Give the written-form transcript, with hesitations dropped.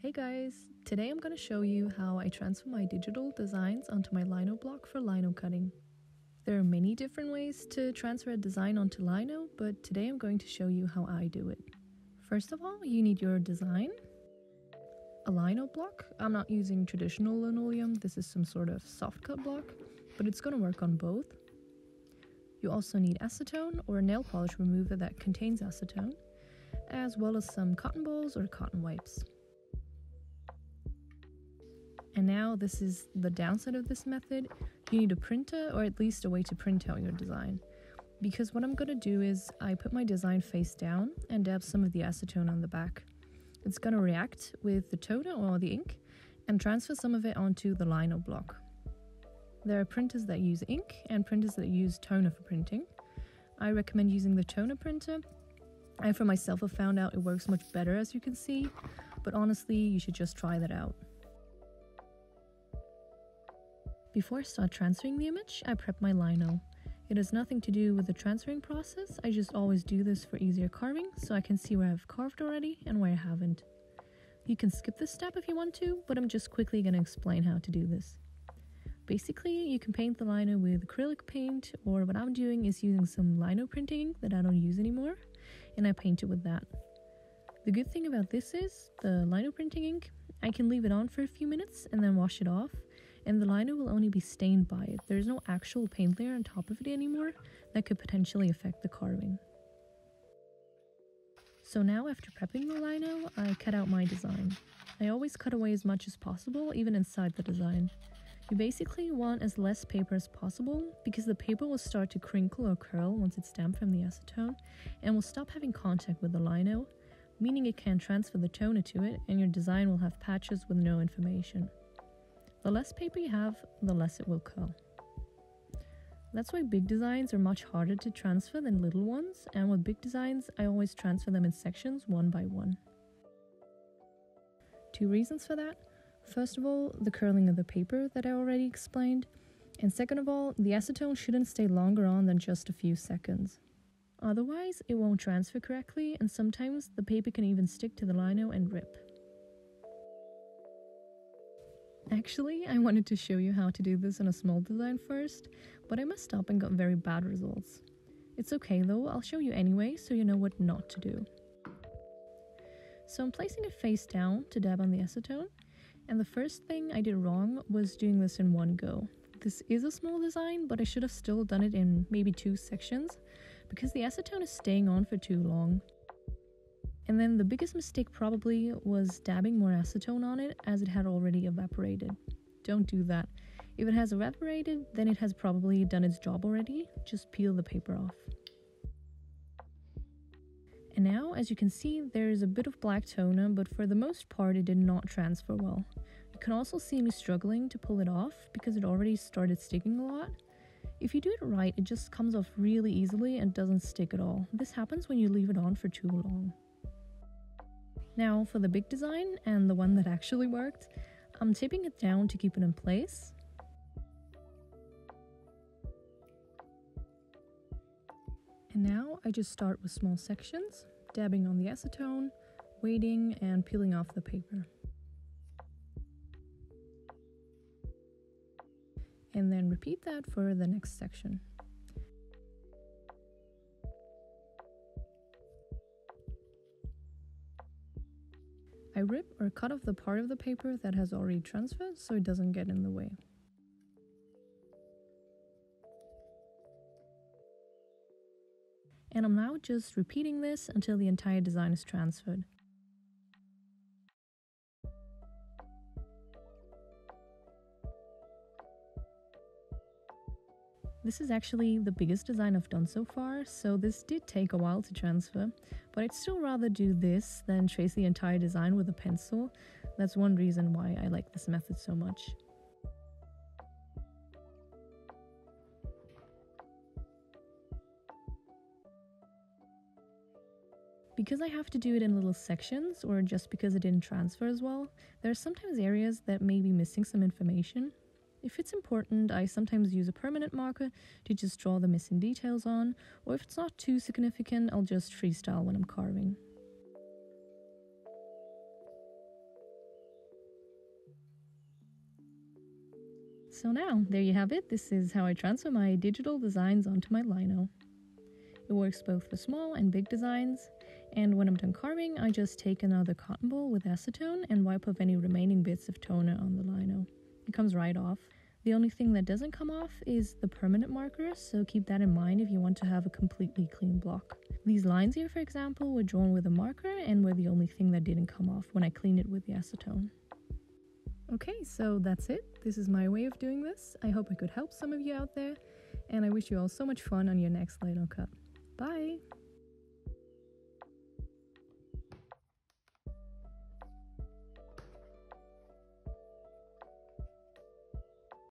Hey guys, today I'm going to show you how I transfer my digital designs onto my lino block for lino cutting. There are many different ways to transfer a design onto lino, but today I'm going to show you how I do it. First of all, you need your design, a lino block. I'm not using traditional linoleum, this is some sort of soft cut block, but it's going to work on both. You also need acetone or a nail polish remover that contains acetone, as well as some cotton balls or cotton wipes. And now this is the downside of this method. You need a printer or at least a way to print out your design. Because what I'm going to do is I put my design face down and dab some of the acetone on the back. It's going to react with the toner or the ink and transfer some of it onto the lino block. There are printers that use ink and printers that use toner for printing. I recommend using the toner printer. I for myself have found out it works much better, as you can see, but honestly you should just try that out. Before I start transferring the image, I prep my lino. It has nothing to do with the transferring process, I just always do this for easier carving so I can see where I've carved already and where I haven't. You can skip this step if you want to, but I'm just quickly going to explain how to do this. Basically, you can paint the lino with acrylic paint, or what I'm doing is using some lino printing ink that I don't use anymore, and I paint it with that. The good thing about this is, the lino printing ink, I can leave it on for a few minutes and then wash it off, and the lino will only be stained by it. There's no actual paint layer on top of it anymore that could potentially affect the carving. So now after prepping the lino, I cut out my design. I always cut away as much as possible, even inside the design. You basically want as less paper as possible because the paper will start to crinkle or curl once it's damp from the acetone and will stop having contact with the lino, meaning it can't transfer the toner to it and your design will have patches with no information. The less paper you have, the less it will curl. That's why big designs are much harder to transfer than little ones, and with big designs, I always transfer them in sections one by one. Two reasons for that. First of all, the curling of the paper that I already explained, and second of all, the acetone shouldn't stay longer on than just a few seconds. Otherwise, it won't transfer correctly, and sometimes the paper can even stick to the lino and rip. Actually, I wanted to show you how to do this in a small design first, but I messed up and got very bad results. It's okay though, I'll show you anyway so you know what not to do. So I'm placing it face down to dab on the acetone, and the first thing I did wrong was doing this in one go. This is a small design, but I should have still done it in maybe 2 sections, because the acetone is staying on for too long. And then the biggest mistake probably was dabbing more acetone on it as it had already evaporated. Don't do that. If it has evaporated, then it has probably done its job already. Just peel the paper off. And now, as you can see, there is a bit of black toner, but for the most part it did not transfer well. You can also see me struggling to pull it off because it already started sticking a lot. If you do it right, it just comes off really easily and doesn't stick at all. This happens when you leave it on for too long. Now for the big design, and the one that actually worked, I'm taping it down to keep it in place. And now I just start with small sections, dabbing on the acetone, waiting, and peeling off the paper. And then repeat that for the next section. I rip or cut off the part of the paper that has already transferred so it doesn't get in the way. And I'm now just repeating this until the entire design is transferred. This is actually the biggest design I've done so far, so this did take a while to transfer, but I'd still rather do this than trace the entire design with a pencil. That's one reason why I like this method so much. Because I have to do it in little sections, or just because it didn't transfer as well, there are sometimes areas that may be missing some information. If it's important, I sometimes use a permanent marker to just draw the missing details on, or if it's not too significant, I'll just freestyle when I'm carving. So now, there you have it. This is how I transfer my digital designs onto my lino. It works both for small and big designs, and when I'm done carving, I just take another cotton ball with acetone and wipe off any remaining bits of toner on the lino. It comes right off. The only thing that doesn't come off is the permanent markers, so keep that in mind if you want to have a completely clean block. These lines here, for example, were drawn with a marker and were the only thing that didn't come off when I cleaned it with the acetone. Okay, so that's it. This is my way of doing this. I hope I could help some of you out there, and I wish you all so much fun on your next Lino cut. Bye!